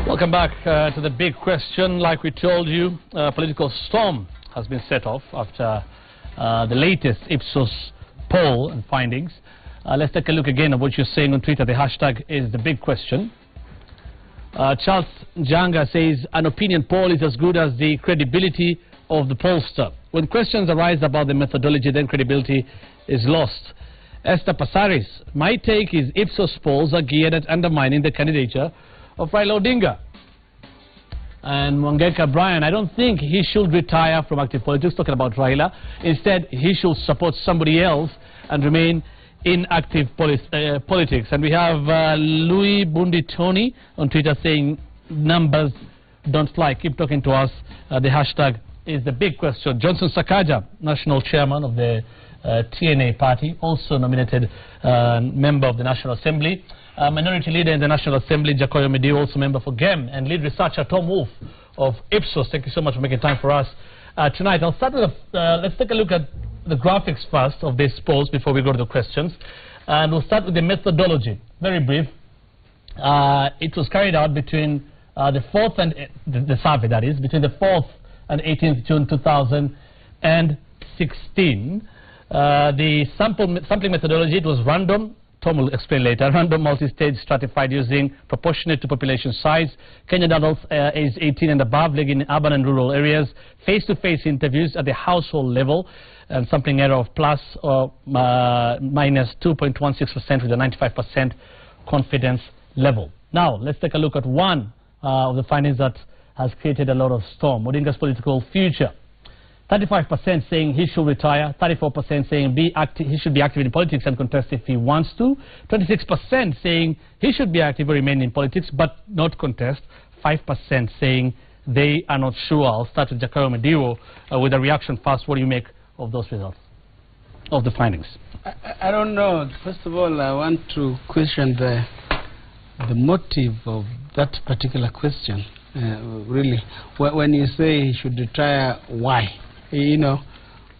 Welcome back to the big question. Like we told you, a political storm has been set off after the latest IPSOS poll and findings. Let's take a look again at what you're saying on Twitter. The hashtag is the big question. Charles Janga says, an opinion poll is as good as the credibility of the pollster. When questions arise about the methodology, then credibility is lost. Esther Pasaris, my take is IPSOS polls are geared at undermining the candidature of Raila Odinga. And Mwangeka Brian, I don't think he should retire from active politics, talking about Raila. Instead, he should support somebody else and remain in active politics. And we have Louis Bundi Tony on Twitter saying, numbers don't fly. Keep talking to us. The hashtag is the big question. Johnson Sakaja, national chairman of the TNA party, also nominated member of the National Assembly. Minority leader in the National Assembly, Jacoyo Mediu, also member for GEM, and lead researcher Tom Wolf of IPSOS. Thank you so much for making time for us tonight. I'll start with let's take a look at the graphics first of this polls before we go to the questions. And we'll start with the methodology. Very brief. It was carried out between the 4th and the survey, that is, between the 4th and 18th June 2016. The sampling methodology, it was random. Tom will explain later. Random multi-stage stratified using proportionate to population size. Kenyan adults aged 18 and above living in urban and rural areas. Face-to-face interviews at the household level. And sampling error of plus or minus 2.16% with a 95% confidence level. Now, let's take a look at one of the findings that has created a lot of storm. Odinga's political future. 35% saying he should retire, 34% saying he should be active in politics and contest if he wants to, 26% saying he should be active or remain in politics but not contest, 5% saying they are not sure. I'll start with Jacoyo Mediu with a reaction first. What do you make of those results, of the findings? I don't know. First of all, I want to question the motive of that particular question. Really, when you say he should retire, why? You know,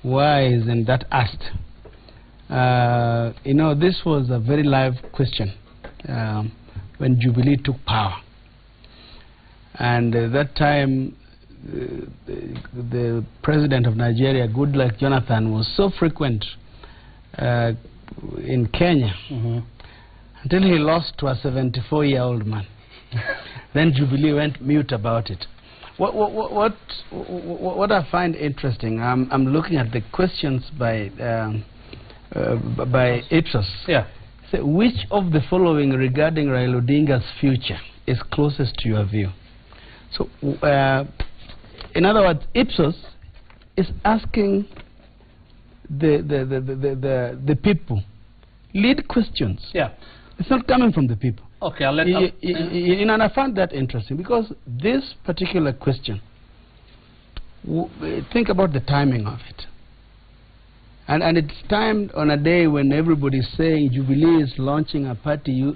why isn't that asked? You know, this was a very live question when Jubilee took power. And that time, the president of Nigeria, Goodluck Jonathan, was so frequent in Kenya until he lost to a 74-year-old man. Then Jubilee went mute about it. What I find interesting, I'm looking at the questions by IPSOS. Yeah. So which of the following regarding Raila Odinga's future is closest to your view? So, in other words, IPSOS is asking the people lead questions. Yeah. It's not coming from the people. Okay, I'll let and I found that interesting because this particular question, think about the timing of it. And it's timed on a day when everybody's saying Jubilee is launching a party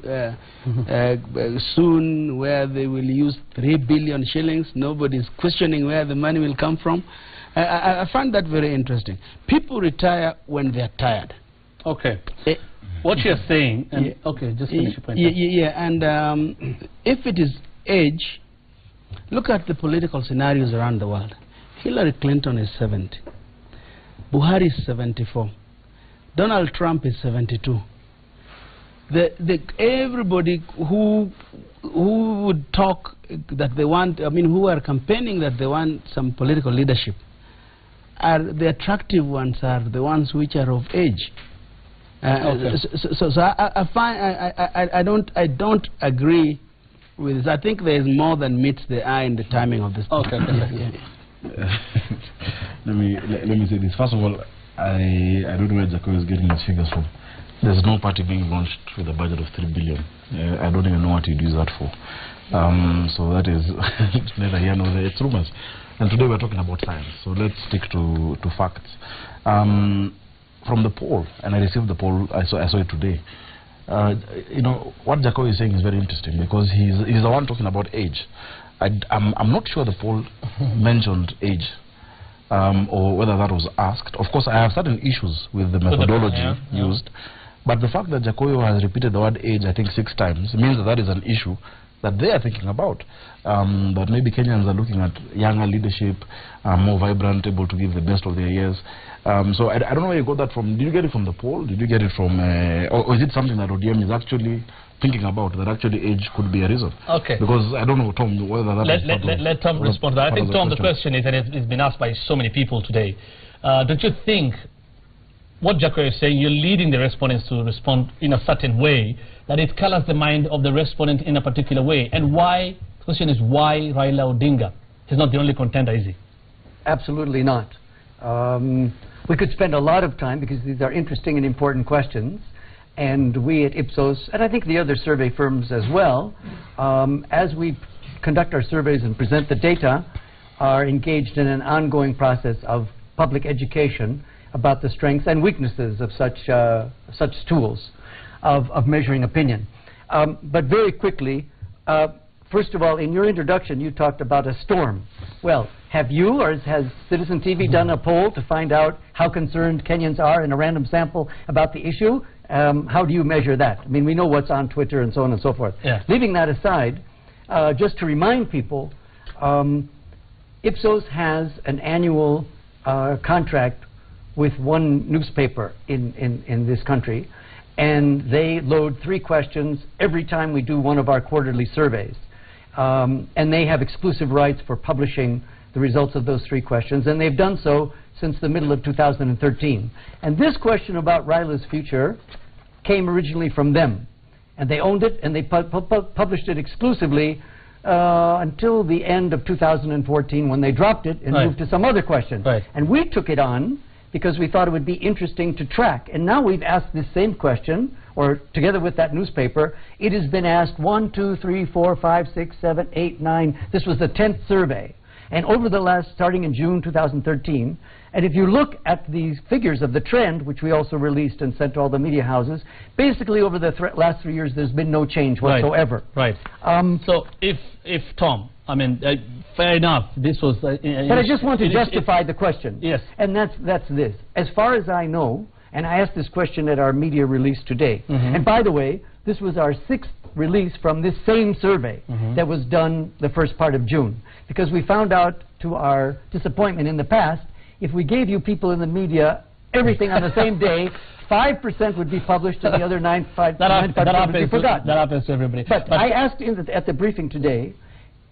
soon where they will use 3 billion shillings. Nobody's questioning where the money will come from. I find that very interesting. People retire when they're tired. Okay. What you're saying, and okay, just finish your point. And if it is age, look at the political scenarios around the world. Hillary Clinton is 70. Buhari is 74. Donald Trump is 72. Everybody who would talk that they want, I mean, who are campaigning that they want some political leadership, are the attractive ones are the ones which are of age. Okay. So I find I don't agree with this. I think there is more than meets the eye in the timing of this. Okay. Let me say this. First of all, I don't know where Jacoyo is getting his figures from. There's no party being launched with a budget of 3 billion. I don't even know what he'd use that for. So that is neither here nor there. It's rumors. And today we're talking about science. So let's stick to facts. From the poll, and I received the poll, I saw it today. You know, what Jacoyo is saying is very interesting because he's the one talking about age. I'm not sure the poll mentioned age or whether that was asked. Of course, I have certain issues with the methodology used, but the fact that Jacoyo has repeated the word age, I think 6 times, means that is an issue that they are thinking about. That maybe Kenyans are looking at younger leadership, more vibrant, able to give the best of their years. So I don't know where you got that from. Did you get it from the poll? Did you get it from, or is it something that ODM is actually thinking about, that actually age could be a reason? Okay. Because I don't know, Tom, whether that let Tom respond to that. I think, Tom, the question is, and it's been asked by so many people today, don't you think what Jacko is saying, you're leading the respondents to respond in a certain way, that it colors the mind of the respondent in a particular way? And why, the question is, why Raila Odinga? He's not the only contender, is he? Absolutely not. We could spend a lot of time, because these are interesting and important questions, and we at Ipsos, and I think the other survey firms as well, as we conduct our surveys and present the data, are engaged in an ongoing process of public education about the strengths and weaknesses of such tools of measuring opinion. But very quickly, first of all, in your introduction, you talked about a storm. Well, have you, or has Citizen TV done a poll to find out how concerned Kenyans are in a random sample about the issue? How do you measure that? I mean, we know what's on Twitter and so on and so forth. Yeah. Leaving that aside, just to remind people, Ipsos has an annual contract with one newspaper in this country, and they load 3 questions every time we do one of our quarterly surveys. And they have exclusive rights for publishing the results of those 3 questions, and they've done so since the middle of 2013. And this question about Raila's future came originally from them, and they owned it, and they published it exclusively until the end of 2014, when they dropped it and moved to some other question. Right. And we took it on because we thought it would be interesting to track. And now we've asked this same question, or together with that newspaper, it has been asked 1, 2, 3, 4, 5, 6, 7, 8, 9. This was the 10th survey. And over the last, starting in June 2013, and if you look at these figures of the trend, which we also released and sent to all the media houses, basically over the last 3 years, there's been no change whatsoever. Right. So if Tom, I mean, fair enough, this was... but I just want to justify the question. Yes. And that's this. As far as I know, and I asked this question at our media release today, and by the way, this was our 6th release from this same survey that was done the first part of June, because we found out, to our disappointment in the past, if we gave you people in the media everything on the same day, 5% would be published and the other 95% would be forgotten. That happens to everybody. But I asked at the briefing today,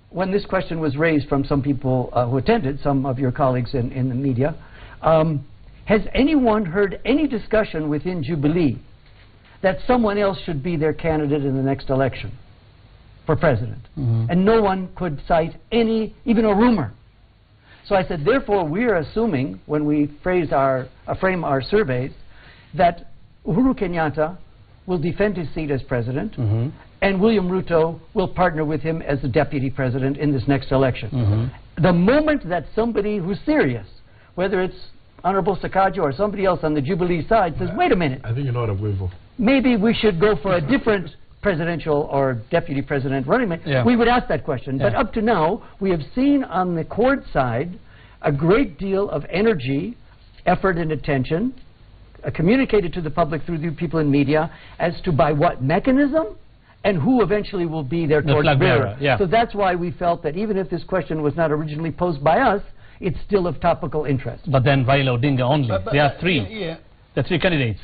when this question was raised from some people who attended, some of your colleagues in the media, has anyone heard any discussion within Jubilee that someone else should be their candidate in the next election for president? And no one could cite even a rumor. So I said, therefore, we're assuming, when we frame our surveys, that Uhuru Kenyatta will defend his seat as president, and William Ruto will partner with him as the deputy president in this next election. The moment that somebody who's serious, whether it's Honorable Sakaja or somebody else on the Jubilee side, says, wait a minute, I think you know what I'm going for. Maybe we should go for a different presidential or deputy president running mate, we would ask that question. But up to now, we have seen on the court side a great deal of energy, effort, and attention communicated to the public through the people in media as to by what mechanism and who eventually will be their torchbearer. So that's why we felt that even if this question was not originally posed by us, it's still of topical interest. But then Raila Odinga only. There are 3. There are 3 candidates.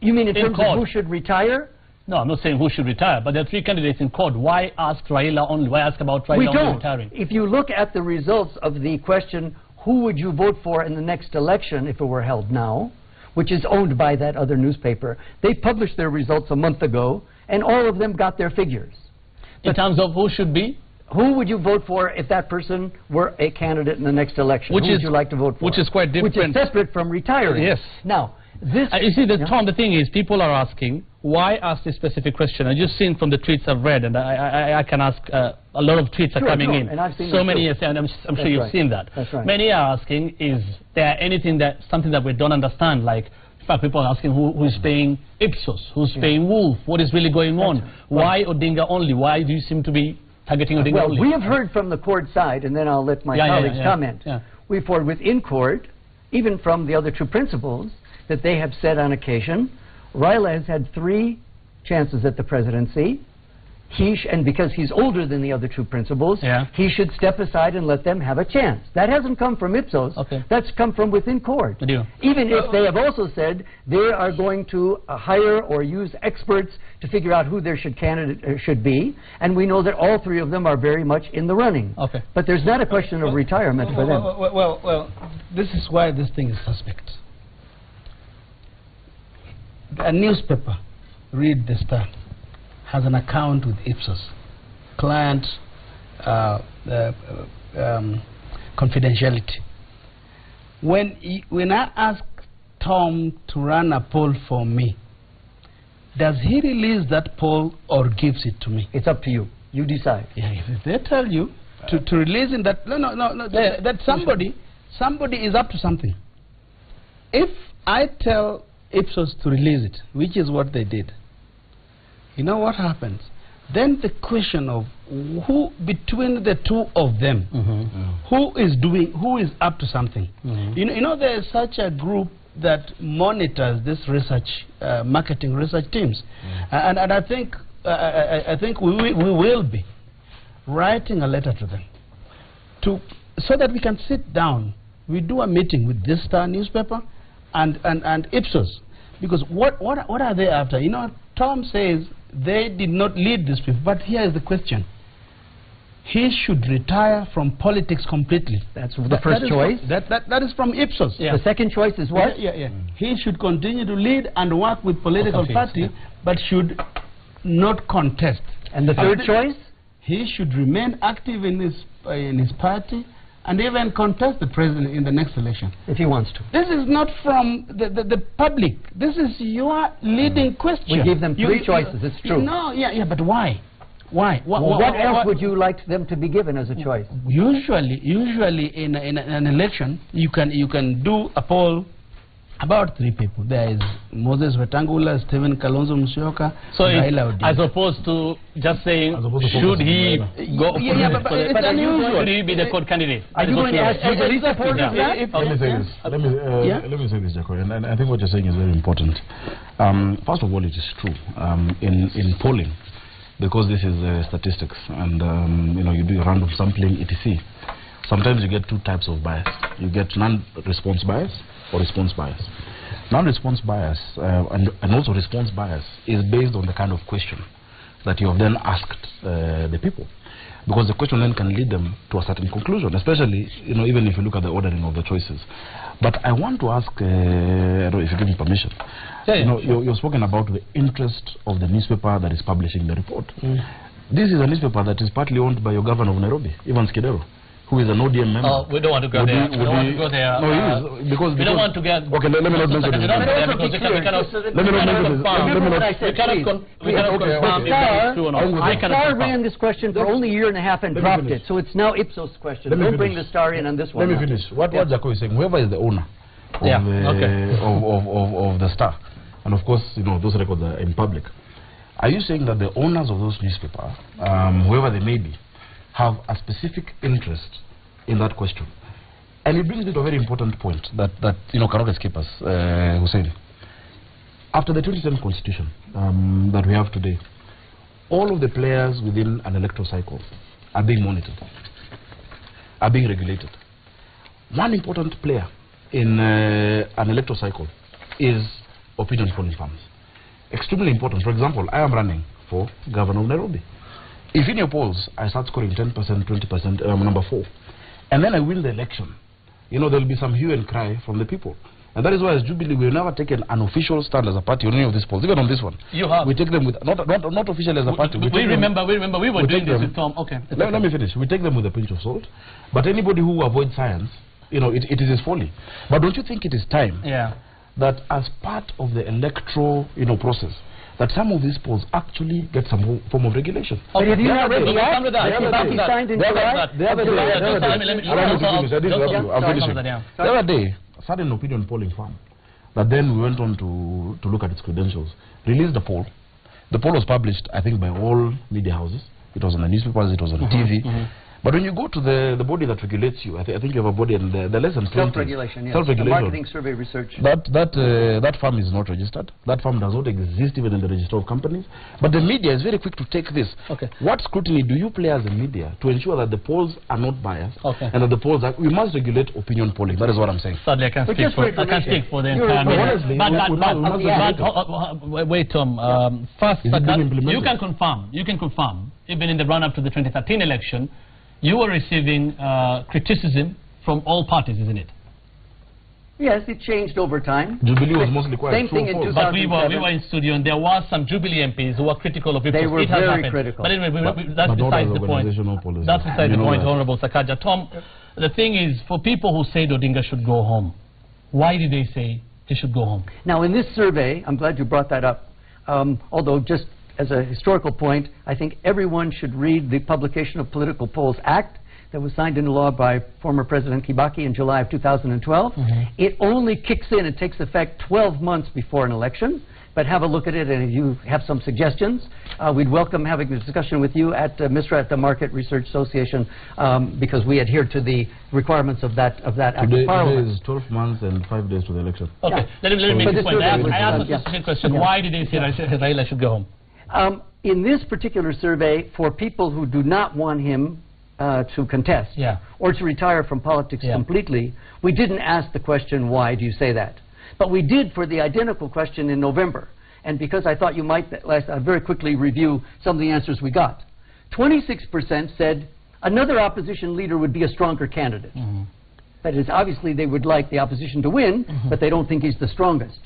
You mean in terms of who should retire? No, I'm not saying who should retire, but there are 3 candidates in court. Why ask Raila only? Why ask about Raila only retiring? If you look at the results of the question, who would you vote for in the next election if it were held now, which is owned by that other newspaper, they published their results a month ago, and all of them got their figures. In terms of who should be? Who would you vote for if that person were a candidate in the next election? Who would you like to vote for? Which is quite different. Which is separate from retiring. Yes. Now, this... you see, Tom, the thing is, people are asking, why ask this specific question? I've just seen from the tweets I've read, and I can ask, a lot of tweets are coming in. And I've seen so many, and I'm sure you've seen that. That's right. Many are asking, is there something that we don't understand, like, in fact, people are asking who's paying Ipsos, who's paying Wolf, what is really going on? Why Odinga only? Why do you seem to be targeting Odinga only? We have heard from the court side, and then I'll let my colleagues comment. We've heard within court, even from the other 2 principals, that they have said on occasion, Raila has had 3 chances at the presidency, and because he's older than the other two principals, he should step aside and let them have a chance. That hasn't come from IPSOS. Okay. That's come from within court. Even if they have also said they are going to hire or use experts to figure out who their candidate should be, and we know that all three of them are very much in the running. Okay. But there's not a question of retirement for them. Well, this is why this thing is suspect. A newspaper, read the Star, has an account with IPSOS, client confidentiality. When I ask Tom to run a poll for me, does he release that poll or gives it to me? It's up to you. You decide. Yeah, if they tell you to release in that, that somebody is up to something. If I tell IPSOS to release it, which is what they did, you know what happens? Then the question of who between the two of them, who is up to something. You know, there is such a group that monitors this research, marketing research teams, and I think we will be writing a letter to them so that we can sit down. We do a meeting with this Star newspaper and IPSOS, because what are they after? You know, Tom says they did not lead this people, but here is the question. He should retire from politics completely. That's the first choice. That is from IPSOS. The second choice is what? He should continue to lead and work with political party, but should not contest. And the third choice? He should remain active in his party and even contest the president in the next election. If he wants to. This is not from the public. This is your leading question. We gave them three choices, it's true. No, but why? Why? What else would you like them to be given as a choice? Usually in an election, you can do a poll about three people. There is Moses Wetangula, Stephen Kalonzo Musyoka, so Raila Odinga. as opposed to just saying, should he go for it's unusual. Should he be the court candidate? Are you going to ask the support of that? Let me say this. Let me say this, Jaco, and I think what you're saying is very important. First of all, it is true in polling, because this is statistics, and you know, you do random sampling, etc. Sometimes you get two types of bias. You get non-response bias or response bias. Non-response bias and also response bias is based on the kind of question that you have then asked the people, because the question then can lead them to a certain conclusion, especially, you know, even if you look at the ordering of the choices. But I want to ask, I don't know if you give me permission. You know, you've spoken about the interest of the newspaper that is publishing the report. This is a newspaper that is partly owned by your governor of Nairobi, Evans Kidero, who is an ODM member. Oh, we don't want to go there. We don't want to go there. No, he is. Because we don't want to get... Okay, let me not mention this. Star ran this question for only a year and a half and dropped it, so it's now IPSOS' question. Don't bring the Star in on this one. Let me finish. What Jaco is saying, whoever is the owner of the Star, and of course, you know, those records are in public. Are you saying that the owners of those newspapers, whoever they may be, have a specific interest in that question? And it brings me to a very important point that you know, cannot escape us, Hussein. After the 2010 constitution that we have today, all of the players within an electoral cycle are being monitored, are being regulated. One important player in an electoral cycle is opinion polling firms. Extremely important. For example, I am running for governor of Nairobi. If in your polls I start scoring 10%, 20%, I'm number 4, and then I win the election, you know, there will be some hue and cry from the people. And that is why as Jubilee we've never taken an official stand as a party on any of these polls, even on this one. You have. We take them with, not officially as a party. We remember we were doing this with Tom. Okay. Let me finish. We take them with a pinch of salt. But anybody who avoids science, you know, it is his folly. But don't you think it is time that as part of the electoral, you know, process, that some of these polls actually get some form of regulation? But have you not read the act? The signed in July? The other day, a certain opinion polling firm that then we went on to look at its credentials released a poll. The poll was published, I think, by all media houses. It was on the newspapers, it was on TV. But when you go to the body that regulates you, I think you have a body, and the less than 20. Self-regulation, yes. Self-regulation. The marketing survey research. That firm is not registered. That firm does not exist even in the register of companies. But the media is very quick to take this. Okay. What scrutiny do you play as a media to ensure that the polls are not biased, okay, and that the polls are... We must regulate opinion polling. That is what I'm saying. Sadly, I can't speak for the entire media. But wait, Tom. First, you can confirm, even in the run-up to the 2013 election, you were receiving criticism from all parties, isn't it? Yes, it changed over time. Jubilee was mostly quiet. Same thing in 2007. But we were in studio, and there were some Jubilee MPs who were critical of it. They were very critical. But anyway, that's besides the point. That's besides the point, Honorable Sakaja. Tom, the thing is, for people who said Odinga should go home, why did they say he should go home? Now, in this survey, I'm glad you brought that up, although just as a historical point, I think everyone should read the Publication of Political Polls Act that was signed into law by former President Kibaki in July of 2012. It only kicks in, it takes effect 12 months before an election. But have a look at it, and if you have some suggestions, we'd welcome having a discussion with you at MISRA, at the Market Research Association, because we adhere to the requirements of that Act of Parliament. Today is 12 months and 5 days to the election. Okay, yeah. let me make this point. I asked a specific question. Yeah. Why did they say Raila should go home? In this particular survey, for people who do not want him to contest or to retire from politics completely, we didn't ask the question, why do you say that? But we did for the identical question in November. And because I thought you might very quickly review some of the answers we got. 26% said another opposition leader would be a stronger candidate. That is, obviously they would like the opposition to win, but they don't think he's the strongest.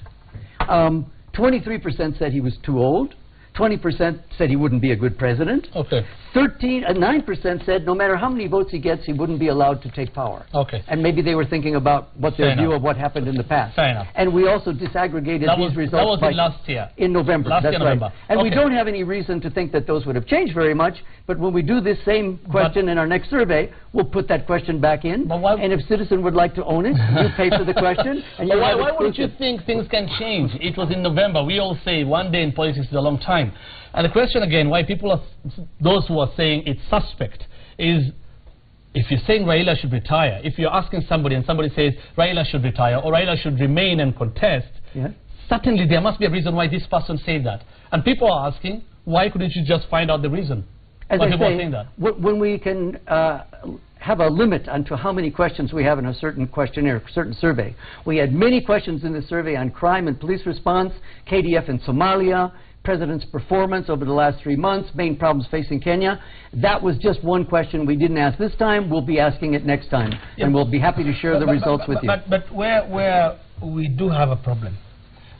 23% said he was too old. 20% said he wouldn't be a good president. Okay. 9% said no matter how many votes he gets, he wouldn't be allowed to take power. Okay. And maybe they were thinking about what their view of what happened in the past. Fair enough. And we also disaggregated these results. That was last year. In November. Last that's year, right. November. And we don't have any reason to think that those would have changed very much. But when we do this same question in our next survey, we'll put that question back in. And if Citizen would like to own it, you pay for the question. And why wouldn't you think things can change? It was in November. We all say one day in politics is a long time. And the question again, why people are, those who are saying it's suspect, is if you're saying Raila should retire, if you're asking somebody and somebody says Raila should retire or Raila should remain and contest, certainly there must be a reason why this person said that. And people are asking, why couldn't you just find out the reason? As I say, when we can have a limit onto how many questions we have in a certain questionnaire, a certain survey. We had many questions in the survey on crime and police response, KDF in Somalia, President's performance over the last 3 months, main problems facing Kenya. That was just one question we didn't ask this time. We'll be asking it next time, and we'll be happy to share the results with you. But where we do have a problem,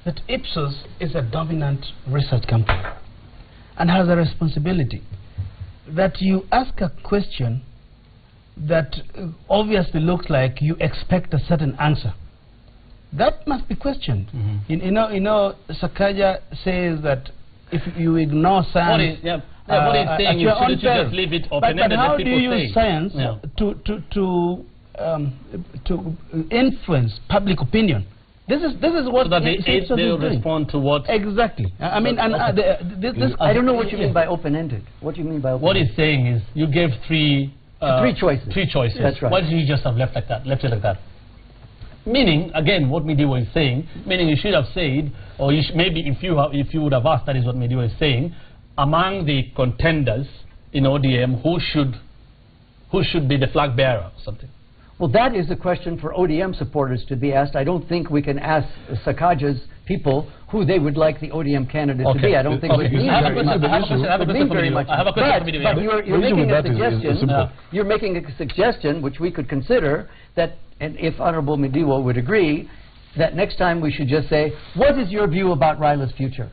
that IPSOS is a dominant research company and has a responsibility that you ask a question that obviously looks like you expect a certain answer. That must be questioned. You know, Sakaja sato that if you ignore science, what he's saying is you just leave it open-ended. But how do you use science to influence public opinion? This is what so that they will respond to what exactly. I mean, and I don't know what you mean by open-ended. What do you mean by open-ended? What he's saying is you gave three choices. That's right. Why did you just have left it like that? Meaning, again, what Midiwo is saying, meaning you should have said, or maybe if you would have asked, that is what Midiwo is saying, among the contenders in ODM, who should be the flag bearer or something? Well, that is a question for ODM supporters to be asked. I don't think we can ask Sakaja's people who they would like the ODM candidate to be. I don't think it would mean very much. But you're making a suggestion. You're making a suggestion, which we could consider, that, and if Honorable Midiwo would agree, that next time we should just say, what is your view about Raila's future?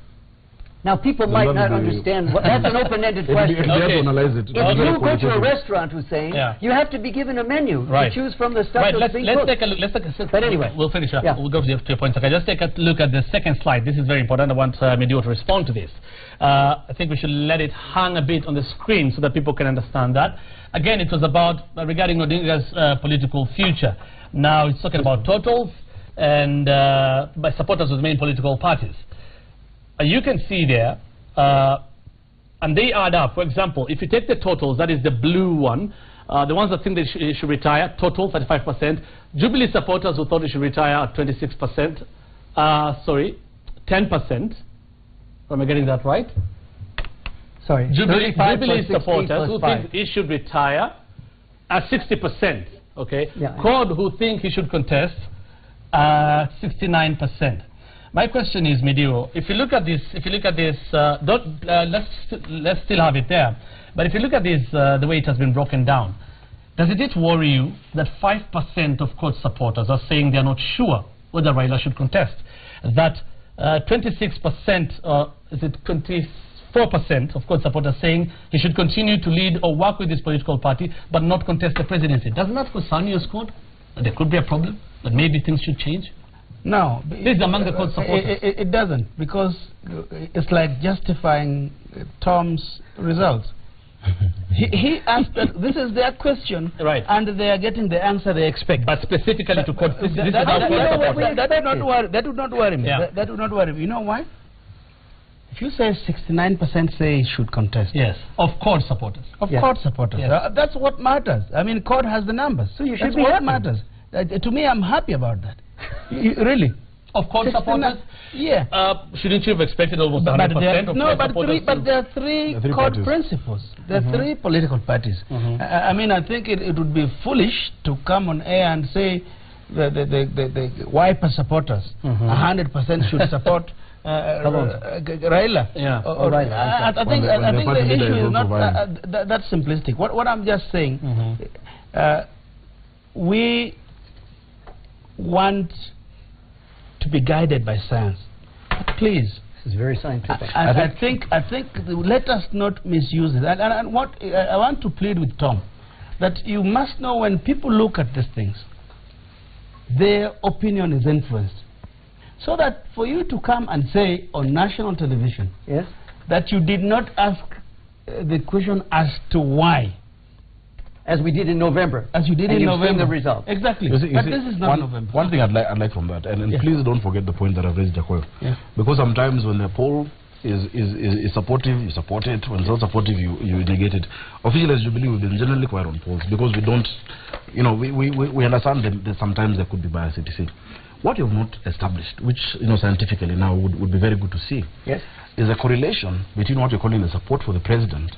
Now, people might not understand. That's an open-ended question. If you go to a restaurant, Hussein, you have to be given a menu to choose from the stuff that's being cooked. But anyway. We'll finish up. We'll go to your point. Okay, just take a look at the second slide. This is very important. I want Midiwo to respond to this. I think we should let it hang a bit on the screen so that people can understand that. Again, it was about regarding Odinga's political future. Now, it's talking about totals and by supporters of the main political parties. You can see there, and they add up. For example, if you take the totals, that is the blue one, The ones that think that he should retire, total 35%. Jubilee supporters who thought he should retire are 26%. Sorry, 10%. Am I getting that right? Sorry. Jubilee 35 plus 60 supporters plus who 5. think he should retire are 60%. Okay. Yeah. CORD who think he should contest 69%. My question is, Midio, if you look at this, let's still have it there. But if you look at this, the way it has been broken down, does it worry you that 5% of CORD supporters are saying they are not sure whether Raila should contest? That 26%, or is it 24% of CORD supporters saying he should continue to lead or work with his political party but not contest the presidency? Doesn't that concern you, CORD? That there could be a problem? That maybe things should change? No. This is among the CORD supporters. It doesn't, because it's like justifying Tom's results. he asked that this is their question, right, and they are getting the answer they expect. But specifically to CORD, that would not worry me. Yeah. That would not worry me. You know why? If you say 69% say he should contest. Yes. Of CORD supporters. Of Yes. CORD supporters. Yes. That's what matters. I mean, CORD has the numbers. So you should That's be what happy. matters. To me, I'm happy about that. Really. Of CORD supporters? Yeah. Shouldn't you have expected almost 100% of CORD supporters? But there are three CORD principles. There are three political parties. I mean, I think it would be foolish to come on air and say the Wiper supporters 100% should support Raila. Yeah. Or Raila. I think the issue is not that simplistic. What I'm just saying, we want to be guided by science. Please. This is very scientific. I think let us not misuse it. And what I want to plead with Tom, that you must know, when people look at these things, their opinion is influenced. So that for you to come and say on national television, Yes. that you did not ask the question as to why. As we did in November. As you did and in you've November. seen the result. Exactly. You see, But this is not November. One thing I'd like from that, and Yeah. please don't forget the point that I've raised, Jacob. Yeah. Because sometimes when the poll is supportive, you support it. When it's not supportive, you negate it. Officially, as Jubilee, we've been generally quiet on polls because we don't, we understand that sometimes there could be bias, etc. What you have not established, which scientifically now would be very good to see, Yes. is a correlation between what you're calling the support for the president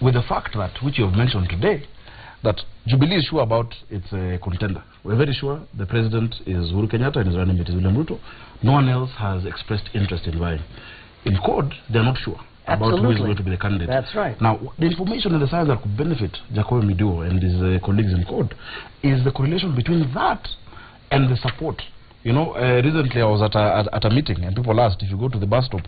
with the fact that, which you have mentioned today, that Jubilee is sure about its contender. We're very sure the president is Uhuru Kenyatta and his running mate is William Ruto. No one else has expressed interest in vying. In CORD, they're not sure about who is going to be the candidate. That's right. Now, the information and the science that could benefit Jacob Midio and his colleagues in CORD is the correlation between that and the support. Recently I was at a meeting and people asked, if you go to the bus stop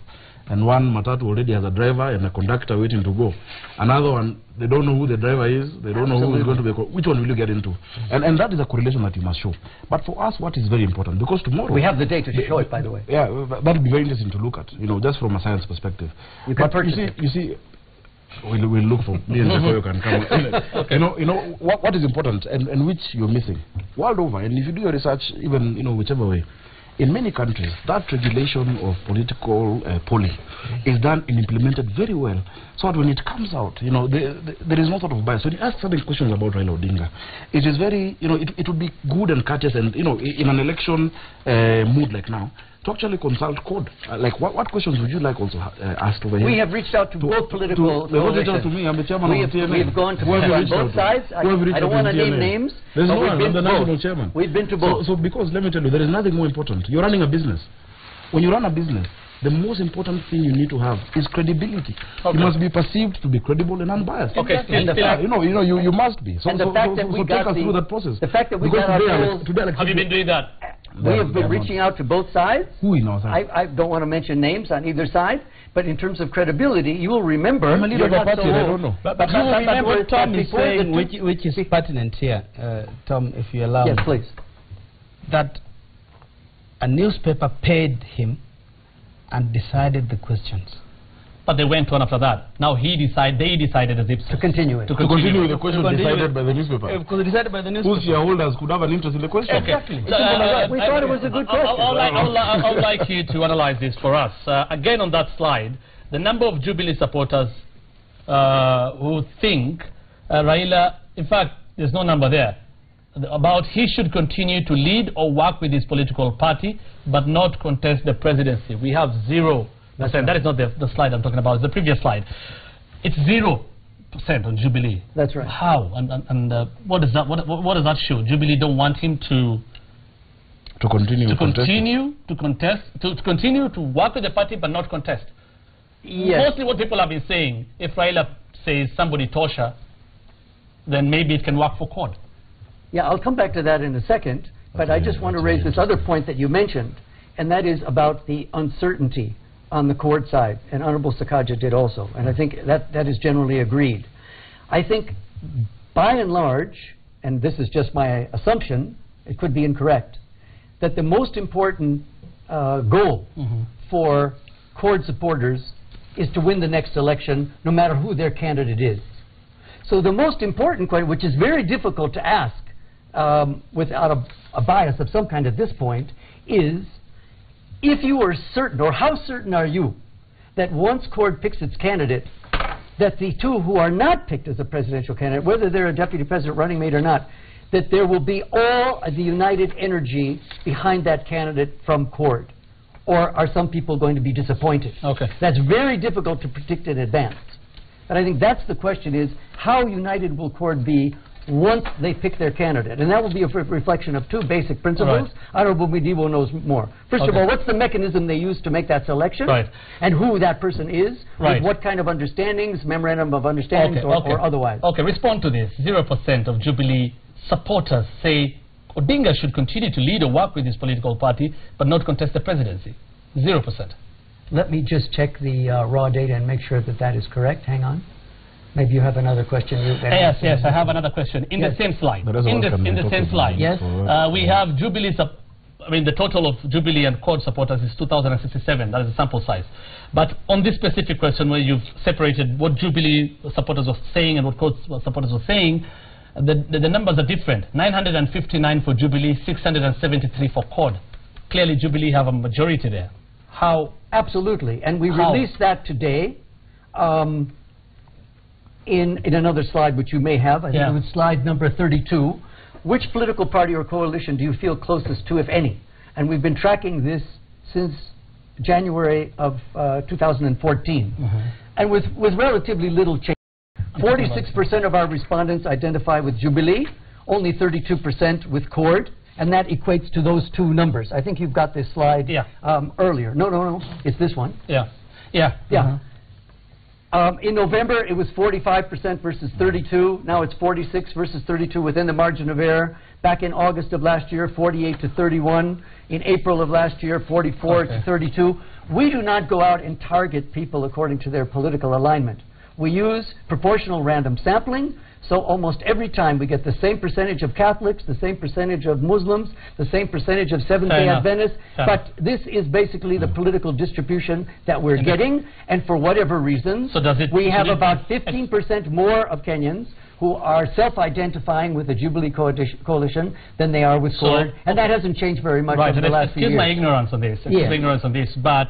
and one matatu already has a driver and a conductor waiting to go, another one, they don't know who the driver is, they don't know who is going to be, which one will you get into? And that is a correlation that you must show. But for us, what is very important, because tomorrow... We have the data to show it, by the way. Yeah, that would be very interesting to look at, just from a science perspective. You can but purchase you see, we'll look for me and Jacob can come. Okay. What is important and which you're missing world over, and if you do your research, even whichever way, in many countries that regulation of political polling is done and implemented very well, so that when it comes out, there is no sort of bias. When you ask certain questions about Raila Odinga, it is very, it would be good and courteous, and in an election mood like now, to actually consult CORD. Like, what questions would you like also asked over here? We have reached out to both political coalitions. To me, I'm the chairman of TNA. We've gone to both sides. I don't want to name names. There's no but one. I'm the national chairman. We've been to both. So because, let me tell you, there is nothing more important. You're running a business. When you run a business, the most important thing you need to have is credibility. Okay. You must be perceived to be credible and unbiased. Okay, and the fact, you must be. So, and the fact that we got take us through that process. The fact that we got our polls. Have you been doing that? We have been reaching out to both sides. Who in our side? I don't want to mention names on either side, but in terms of credibility, you will remember. I'm a leader of a party, I don't know. But what Tom is saying, which is pertinent here, Tom, if you allow Yes, me, please. that a newspaper paid him and decided the questions. But they went on after that. Now they decided as IPSOS To continue it. To continue with the question decided by the newspaper. Because decided by the newspaper. Whose shareholders could have an interest in the question. Exactly. So, we thought it was a good question. I would like you to analyze this for us. Again, on that slide, the number of Jubilee supporters who think Raila In fact, there's no number there. About he should continue to lead or work with his political party, but not contest the presidency. We have 0%. Right. That is not the slide I'm talking about. It's the previous slide. It's 0% on Jubilee. That's right. How? And what does that? What does that show? Jubilee don't want him to continue to work with the party, but not contest. Yes. Mostly what people have been saying, if Raila says somebody Tosha, then maybe it can work for CORD. Yeah, I'll come back to that in a second, but I just want to raise this other point that you mentioned, and that is about the uncertainty on the CORD side, and Honorable Sakaja did also, and I think that is generally agreed. I think, by and large, and this is just my assumption, it could be incorrect, that the most important goal for CORD supporters is to win the next election, no matter who their candidate is. So the most important question, which is very difficult to ask without a bias of some kind at this point, is if you are certain, or how certain are you, that once CORD picks its candidate, that the two who are not picked as a presidential candidate, whether they're a deputy president running mate or not, that there will be all the united energy behind that candidate from CORD? Or are some people going to be disappointed? Okay. That's very difficult to predict in advance. But I think that's the question, is how united will CORD be once they pick their candidate? And that will be a reflection of two basic principles. Right. Honorable Medivo knows more. First of all, what's the mechanism they use to make that selection? Right. And who that person is, right. with what kind of understandings, memorandum of understandings, or otherwise. Okay, respond to this. 0% of Jubilee supporters say Odinga should continue to lead or work with his political party, but not contest the presidency. 0%. Let me just check the raw data and make sure that that is correct. Hang on. Maybe you have another question. Yes, I have another question. In the same slide. In the same slide. Yes. We have Jubilee, the total of Jubilee and CORD supporters is 2,067. That is the sample size. But on this specific question, where you've separated what Jubilee supporters were saying and what CORD supporters were saying, the numbers are different. 959 for Jubilee, 673 for CORD. Clearly, Jubilee have a majority there. How? Absolutely. And we released that today in another slide, which you may have. I think it was slide number 32. Which political party or coalition do you feel closest to, if any? And we've been tracking this since January of 2014. And with relatively little change. 46% of our respondents identify with Jubilee, only 32% with CORD, and that equates to those two numbers. I think you've got this slide earlier. No, it's this one. In November, it was 45% versus 32. Now it's 46 versus 32 within the margin of error. Back in August of last year, 48 to 31. In April of last year, 44 to 32. We do not go out and target people according to their political alignment. We use proportional random sampling, so almost every time we get the same percentage of Catholics, the same percentage of Muslims, the same percentage of Seventh-day Adventists, but this is basically the political distribution that we're getting, and for whatever reason, we have about 15% more of Kenyans who are self-identifying with the Jubilee coalition than they are with CORD, and that hasn't changed very much over the last few years. Excuse my ignorance on this, but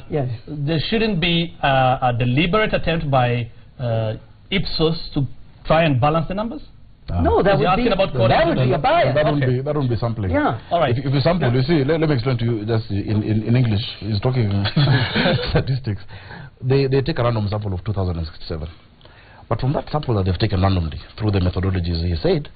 there shouldn't be a deliberate attempt by IPSOS to try and balance the numbers? No, that would be a bias. That wouldn't be sampling. Yeah. All right. If you sample, you see, let me explain to you just in English. He's talking statistics. They take a random sample of 2067. But from that sample that they've taken randomly through the methodologies he said,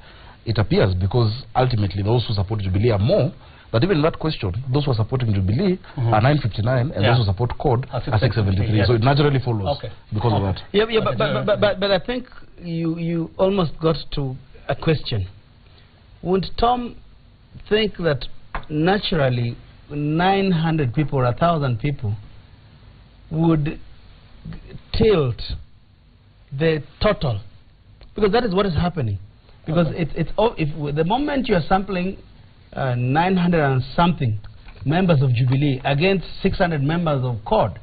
it appears, because ultimately those who support Jubilee are more, that even in that question, those who are supporting Jubilee are 959, and those who support CORD are 673. So it naturally follows because of that. But I think you almost got to a question. Would Tom think that naturally 900 people or 1,000 people would tilt the total? Because that is what is happening. Because if the moment you are sampling 900 and something members of Jubilee against 600 members of CORD,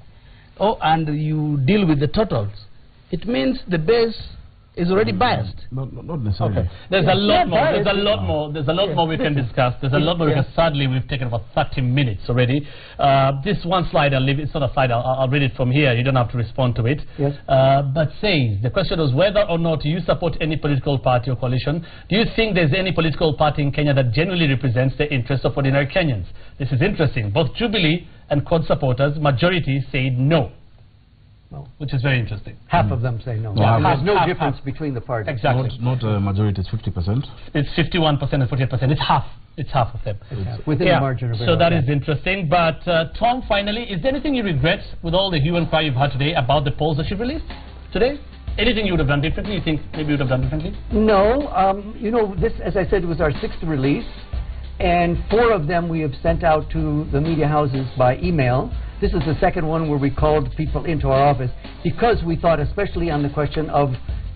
and you deal with the totals, it means the base is already biased. Not necessarily. Okay. There's a lot more. There's a lot more. There's a lot more we can discuss. There's a lot more because sadly we've taken about 30 minutes already. This one slide I'll leave. It's not a slide. I'll read it from here. You don't have to respond to it. Yes. But says the question was whether or not you support any political party or coalition. Do you think there's any political party in Kenya that genuinely represents the interests of ordinary Kenyans? This is interesting. Both Jubilee and CORD supporters, majority said no. No. Which is very interesting. Half of them say no. Yeah, There's no half, difference half. between the parties. Exactly. Not a majority, it's 50%. It's 51% and 48%. It's half. It's half of them. Within the margin of error. So that is interesting. But Tom, finally, is there anything you regret with all the hue and cry you've had today about the polls that you've released today? Anything you would have done differently? You think maybe you would have done differently? No. You know, this, as I said, was our 6th release. And 4 of them we have sent out to the media houses by email. This is the 2nd one where we called people into our office because we thought, especially on the question of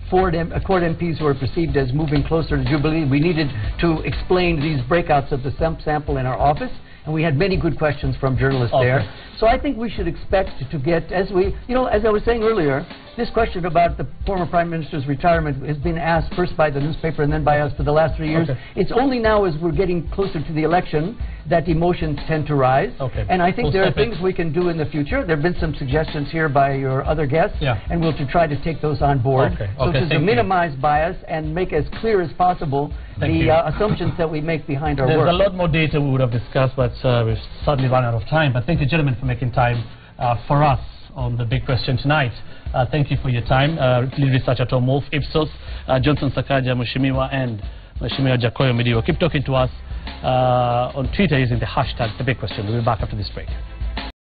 CORD MPs who are perceived as moving closer to Jubilee, we needed to explain these breakouts of the sample in our office. And we had many good questions from journalists there. So I think we should expect to get, as I was saying earlier, this question about the former Prime Minister's retirement has been asked first by the newspaper and then by us for the last 3 years. It's only now as we're getting closer to the election that emotions tend to rise. And I think there are things we can do in the future. There have been some suggestions here by your other guests, and we'll try to take those on board. So to minimize bias and make as clear as possible the assumptions that we make behind our work. There's a lot more data we would have discussed, but we've suddenly run out of time. But thank you, gentlemen, for making time for us on the big question tonight. Thank you for your time. Lead researcher Tom Wolf, IPSOS, Johnson Sakaja, Mheshimiwa, and Mheshimiwa Jakoyo Midiwo. Keep talking to us on Twitter using the hashtag #TheBigQuestion. We'll be back after this break.